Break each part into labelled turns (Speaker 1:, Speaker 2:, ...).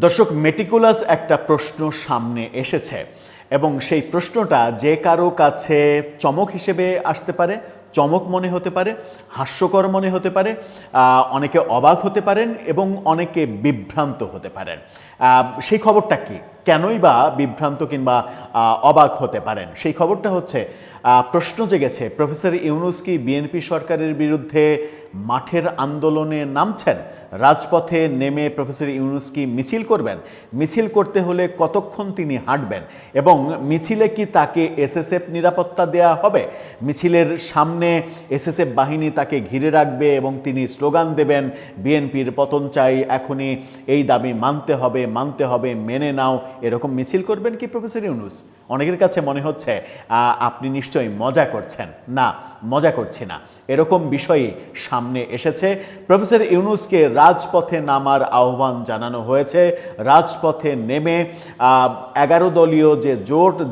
Speaker 1: দর্শক, মেটিকুলাস একটা প্রশ্ন সামনে এসেছে এবং সেই প্রশ্নটা যে কারো কাছে চমক হিসেবে আসতে পারে, চমক মনে হতে পারে, হাস্যকর মনে হতে পারে, অনেকে অবাক হতে পারেন এবং অনেকে বিভ্রান্ত হতে পারেন। সেই খবরটা কি, কেনই বা বিভ্রান্ত কিংবা অবাক হতে পারেন? সেই খবরটা হচ্ছে, প্রশ্ন জেগেছে প্রফেসর ইউনূস কি বিএনপি সরকারের বিরুদ্ধে মাঠের আন্দোলনে নামছেন? রাজপথে নেমে প্রফেসর ইউনূস কি মিছিল করবেন? মিছিল করতে হলে কতক্ষণ তিনি হাঁটবেন এবং মিছিলে কি তাকে এসএসএফ নিরাপত্তা দেয়া হবে? মিছিলের সামনে এসএসএফ বাহিনী তাকে ঘিরে রাখবে এবং তিনি স্লোগান দেবেন, বিএনপির পতন চাই, এখনই এই দাবি মানতে হবে, মানতে হবে, মেনে নাও। এরকম মিছিল করবেন কি প্রফেসর ইউনূস? অনেকের কাছে মনে হচ্ছে আপনি নিশ্চয়ই মজা করছেন। না, মজা করছি না। এরকম বিষয়ই সামনে এসেছে। প্রফেসর ইউনূসকে রাজপথে নামার আহ্বান জানানো হয়েছে। রাজপথে নেমে 11 দলীয়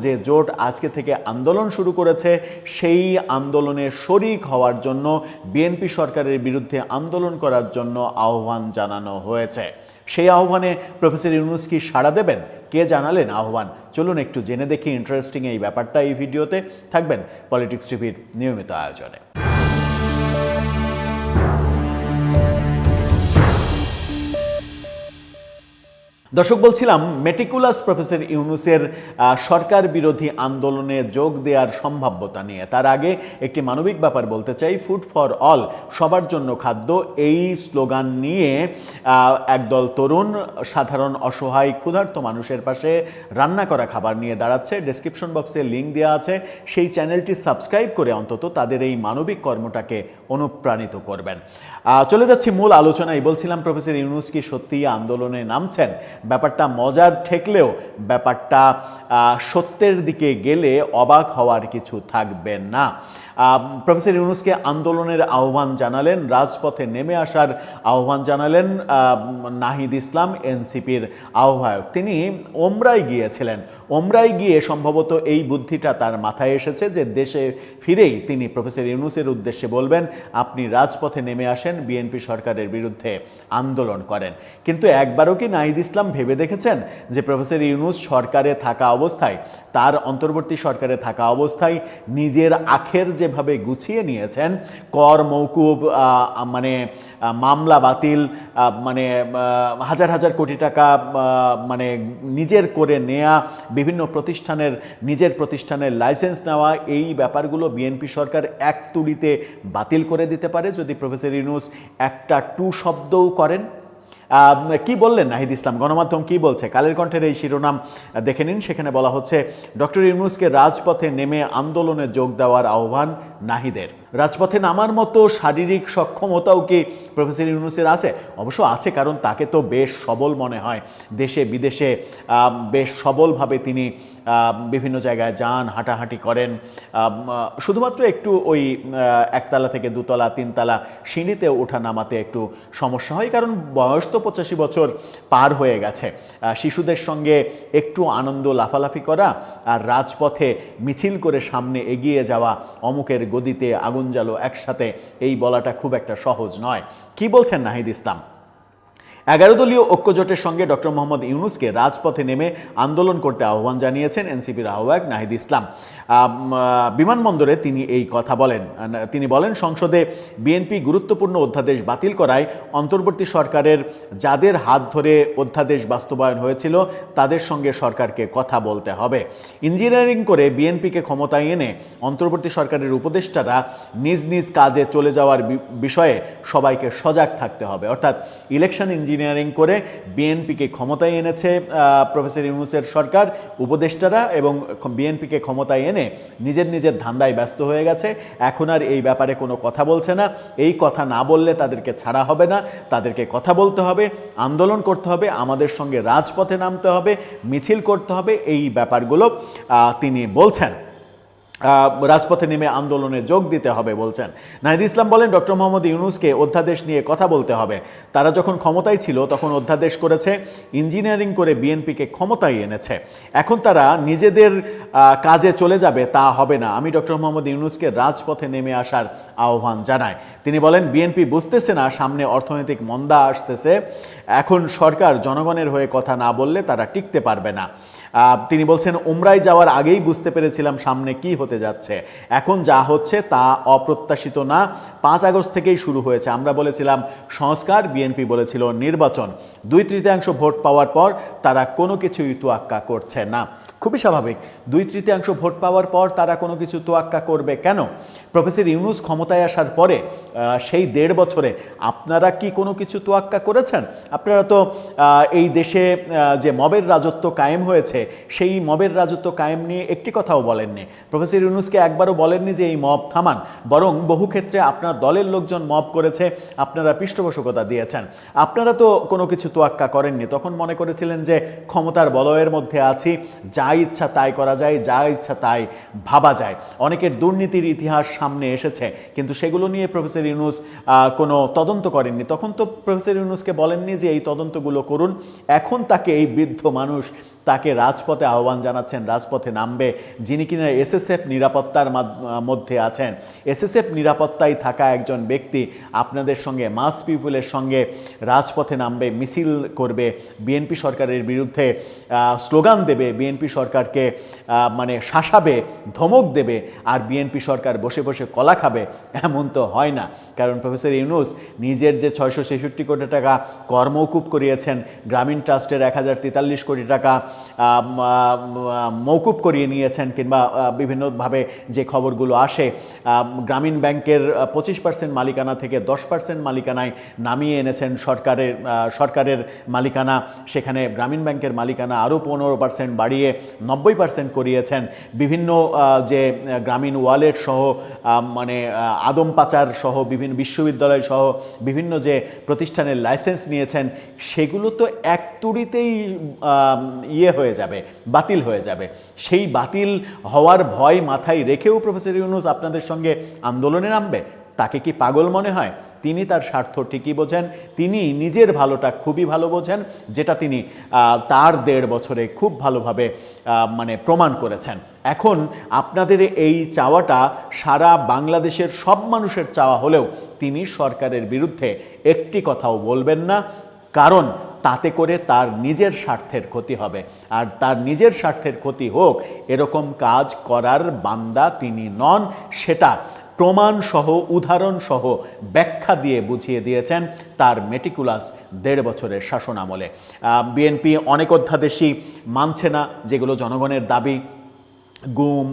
Speaker 1: যে জোট আজকে থেকে আন্দোলন শুরু করেছে, সেই আন্দোলনে শরিক হওয়ার জন্য, বিএনপি সরকারের বিরুদ্ধে আন্দোলন করার জন্য আহ্বান জানানো হয়েছে। সেই আহ্বানে প্রফেসর ইউনূস কি সাড়া দেবেন? কে জানালেন আহ্বান? চলুন একটু জেনে দেখি। ইন্টারেস্টিং এই ব্যাপারটা এই ভিডিওতে। থাকবেন পলিটিক্স টিভির নিয়মিত আয়োজনে। দর্শক, বলছিলাম মেটিকুলাস প্রফেসর ইউনূসের সরকার বিরোধী আন্দোলনে যোগ দেওয়ার সম্ভাব্যতা নিয়ে। তার আগে একটি মানবিক ব্যাপার বলতে চাই। ফুড ফর অল, সবার জন্য খাদ্য, এই স্লোগান নিয়ে একদল তরুণ সাধারণ অসহায় ক্ষুধার্ত মানুষের পাশে রান্না করা খাবার নিয়ে দাঁড়াচ্ছে। ডেসক্রিপশন বক্সে লিঙ্ক দেওয়া আছে, সেই চ্যানেলটি সাবস্ক্রাইব করে অন্তত তাদের এই মানবিক কর্মটাকে অনুপ্রাণিত করবেন। চলে যাচ্ছি মূল আলোচনায়। বলছিলাম প্রফেসর ইউনূস কি সত্যিই আন্দোলনে নামছেন? ব্যাপারটা মজার ঠেকলেও ব্যাপারটা সত্যের দিকে গেলে অবাক হওয়ার কিছু থাকবে না। প্রফেসর ইউনূসকে আন্দোলনের আহ্বান জানালেন, রাজপথে নেমে আসার আহ্বান জানালেন নাহিদ ইসলাম, এনসিপির আহ্বায়ক। তিনি ওমরায় গিয়েছিলেন। ওমরায় গিয়ে সম্ভবত এই বুদ্ধিটা তার মাথায় এসেছে যে দেশে ফিরেই তিনি প্রফেসর ইউনূসের উদ্দেশ্যে বলবেন, আপনি রাজপথে নেমে আসেন, বিএনপি সরকারের বিরুদ্ধে আন্দোলন করেন। কিন্তু একবারও কি নাহিদ ইসলাম ভেবে দেখেছেন যে প্রফেসর ইউনূস সরকারে থাকা অবস্থায়, তার অন্তর্বর্তী সরকারে থাকা অবস্থায় নিজের আখের যেভাবে গুছিয়ে নিয়েছেন, কর মওকুফ, মানে মামলা বাতিল, মানে হাজার হাজার কোটি টাকা মানে নিজের করে নেয়া, বিভিন্ন নিজের প্রতিষ্ঠানের লাইসেন্স নেওয়া, এই ব্যাপারগুলো বিএনপি সরকার এক তুড়িতে বাতিল করে দিতে পারে যদি প্রফেসর ইউনূস একটা টু শব্দও করেন। কি বললেন নাহিদ ইসলাম? গণমাধ্যম কি বলছে? কালের কণ্ঠের এই শিরোনাম দেখে নিন। সেখানে বলা হচ্ছে, ডক্টর ইউনূসকে রাজপথে নেমে আন্দোলনে যোগ দেওয়ার আহ্বান নাহিদের। রাজপথে নামার মতো শারীরিক সক্ষমতাও কি প্রফেসর ইউনূসের আছে? অবশ্য আছে, কারণ তাকে তো বেশ সবল মনে হয়। দেশে বিদেশে বেশ সবলভাবে তিনি বিভিন্ন জায়গায় যান, হাঁটাহাঁটি করেন। শুধুমাত্র একটু ওই একতলা থেকে দুতলা, তিনতলা সিঁড়িতে ওঠা নামাতে একটু সমস্যা হয়, কারণ বয়স তো 85 বছর পার হয়ে গেছে। শিশুদের সঙ্গে একটু আনন্দ লাফালাফি করা আর রাজপথে মিছিল করে সামনে এগিয়ে যাওয়া, অমুকের গদিতে আগুন জ্বালো একসাথে, এই বলাটা খুব একটা সহজ নয়। কি বলছেন নাহিদ ইসলাম? 11 দলীয় ঐক্যজোটের সঙ্গে ডক্টর মোহাম্মদ ইউনূসকে রাজপথে নেমে আন্দোলন করতে আহ্বান জানিয়েছেন এনসিপির আহ্বায়ক নাহিদ ইসলাম। বিমানবন্দরে তিনি এই কথা বলেন। তিনি বলেন, সংসদে বিএনপি গুরুত্বপূর্ণ অধ্যাদেশ বাতিল করায় অন্তর্বর্তী সরকারের যাদের হাত ধরে অধ্যাদেশ বাস্তবায়ন হয়েছিল তাদের সঙ্গে সরকারকে কথা বলতে হবে। ইঞ্জিনিয়ারিং করে বিএনপিকে ক্ষমতায় এনে অন্তর্বর্তী সরকারের উপদেষ্টারা নিজ নিজ কাজে চলে যাওয়ার বিষয়ে সবাইকে সজাগ থাকতে হবে। অর্থাৎ ইলেকশন ইঞ্জিনিয়ারিং করে বিএনপিকে ক্ষমতায় এনেছে প্রফেসর ইউনূসের সরকার, উপদেষ্টারা, এবং বিএনপিকে ক্ষমতায় এনে নিজের ধান্দায় ব্যস্ত হয়ে গেছে। এখন আর এই ব্যাপারে কোনো কথা বলছে না। এই কথা না বললে তাদেরকে ছাড়া হবে না, তাদেরকে কথা বলতে হবে, আন্দোলন করতে হবে, আমাদের সঙ্গে রাজপথে নামতে হবে, মিছিল করতে হবে, এই ব্যাপারগুলো তিনি বলছেন। রাজপথে নেমে আন্দোলনে যোগ দিতে হবে বলছেন। নাহিদ ইসলাম বলেন, ডক্টর মোহাম্মদ ইউনূসকে অধ্যাদেশ নিয়ে কথা বলতে হবে। তারা যখন ক্ষমতায় ছিল তখন অধ্যাদেশ করেছে, ইঞ্জিনিয়ারিং করে বিএনপিকে ক্ষমতায় এনেছে। এখন তারা নিজেদের কাজে চলে যাবে, তা হবে না। আমি ডক্টর মোহাম্মদ ইউনূসকে রাজপথে নেমে আসার আহ্বান জানাই। তিনি বলেন, বিএনপি বুঝতেছে না সামনে অর্থনৈতিক মন্দা আসতেছে, এখন সরকার জনগণের হয়ে কথা না বললে তারা টিকতে পারবে না। তিনি বলছেন, উমরায় যাওয়ার আগেই বুঝতে পেরেছিলাম সামনে কি হতে যাচ্ছে, এখন যা হচ্ছে তা অপ্রত্যাশিত না। 5 আগস্ট থেকেই শুরু হয়েছে। আমরা বলেছিলাম সংস্কার, বিএনপি বলেছিল নির্বাচন। 2/3 ভোট পাওয়ার পর তারা কোনো কিছুই তোয়াক্কা করছে না। খুবই স্বাভাবিক, 2/3 ভোট পাওয়ার পর তারা কোনো কিছু তোয়াক্কা করবে কেন? প্রফেসর ইউনূস ক্ষমতায় আসার পরে সেই 1.5 বছরে আপনারা কি কোনো কিছু তোয়াক্কা করেছেন? আপনারা তো এই দেশে যে মবের রাজত্ব কায়েম হয়েছে সেই মবের রাজত্ব কায়েম নিয়ে একটি কথাও বলেননি। প্রফেসর ইউনূসকে একবারও বলেননি যে এই মব থামান, বরং বহু ক্ষেত্রে আপনার দলের লোকজন মব করেছে, আপনারা পৃষ্ঠপোষকতা দিয়েছেন। আপনারা তো কোনো কিছু তোয়াক্কা করেননি। তখন মনে করেছিলেন যে ক্ষমতার বলয়ের মধ্যে আছি, যা ইচ্ছা তাই করা যায়, যা ইচ্ছা তাই ভাবা যায়। অনেকের দুর্নীতির ইতিহাস সামনে এসেছে, কিন্তু সেগুলো নিয়ে প্রফেসর ইউনূস কোনো তদন্ত করেননি। তখন তো প্রফেসর ইউনূসকে বলেননি যে এই তদন্তগুলো করুন। এখন তাকে, এই বৃদ্ধ মানুষ, তাকে রাজপথে আহ্বান জানাচ্ছেন, রাজপথে নামবে, যিনি কিনা এসএসএফ নিরাপত্তার মধ্যে আছেন। এসএসএফ বিনিরাপত্তায় থাকা একজন ব্যক্তি আপনাদের সঙ্গে, মাস পিপুলের সঙ্গে রাজপথে নামবে, মিছিল করবে, বিএনপি সরকারের বিরুদ্ধে স্লোগান দেবে, বিএনপি সরকারকে মানে শাসাবে, ধমক দেবে, আর বিএনপি সরকার বসে বসে কলা খাবে, এমন তো হয় না। কারণ প্রফেসর ইউনূস নিজের যে 666 কোটি টাকা কর মওকুফ করিয়েছেন, গ্রামীণ ট্রাস্টের 1043 কোটি টাকা মওকুফ করিয়ে নিয়েছেন, কিংবা বিভিন্নভাবে যে খবরগুলো আসে গ্রামীণ ব্যাংকের 25% মালিকানা থেকে 10% মালিকানায় নামিয়ে এনেছেন সরকারের মালিকানা। সেখানে গ্রামীণ ব্যাংকের মালিকানা আরও 15% বাড়িয়ে 90% করিয়েছেন। বিভিন্ন যে গ্রামীণ ওয়ালেট সহ, মানে আদম পাচার সহ, বিভিন্ন বিশ্ববিদ্যালয় সহ বিভিন্ন যে প্রতিষ্ঠানের লাইসেন্স নিয়েছেন, সেগুলো তো এক তুড়িতেই হয়ে যাবে, বাতিল হয়ে যাবে। সেই বাতিল হওয়ার ভয় মাথায় রেখেও প্রফেসর ইউনূস আপনাদের সঙ্গে আন্দোলনে নামবে? তাকে কি পাগল মনে হয়? তিনি তার স্বার্থ ঠিকই বোঝেন, তিনি নিজের ভালোটা খুবই ভালো বোঝেন, যেটা তিনি তার 1.5 বছরে খুব ভালোভাবে মানে প্রমাণ করেছেন। এখন আপনাদের এই চাওয়াটা সারা বাংলাদেশের সব মানুষের চাওয়া হলেও তিনি সরকারের বিরুদ্ধে একটি কথাও বলবেন না, কারণ তাতে করে তার নিজের স্বার্থের ক্ষতি হবে। আর তার নিজের স্বার্থের ক্ষতি হোক, এরকম কাজ করার বান্দা তিনি নন। সেটা প্রমাণসহ, উদাহরণসহ ব্যাখ্যা দিয়ে বুঝিয়ে দিয়েছেন তার মেটিকুলাস 1.5 বছরের শাসন আমলে। বিএনপি অনেক অধ্যাদেশই মানছে না, যেগুলো জনগণের দাবি। গুম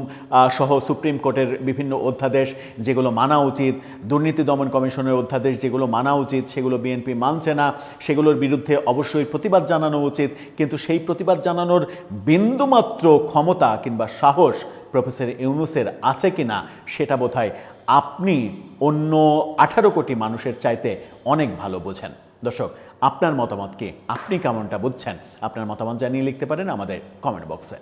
Speaker 1: সহ সুপ্রিম কোর্টের বিভিন্ন অধ্যাদেশ যেগুলো মানা উচিত, দুর্নীতি দমন কমিশনের অধ্যাদেশ যেগুলো মানা উচিত, সেগুলো বিএনপি মানছে না। সেগুলোর বিরুদ্ধে অবশ্যই প্রতিবাদ জানানো উচিত, কিন্তু সেই প্রতিবাদ জানানোর বিন্দুমাত্র ক্ষমতা কিংবা সাহস প্রফেসর ইউনূসের আছে কিনা সেটা বোধহয় আপনি অন্য 18 কোটি মানুষের চাইতে অনেক ভালো বোঝেন। দর্শক, আপনার মতামত কি? আপনি কেমনটা বুঝছেন? আপনার মতামত জানিয়ে লিখতে পারেন আমাদের কমেন্ট বক্সে।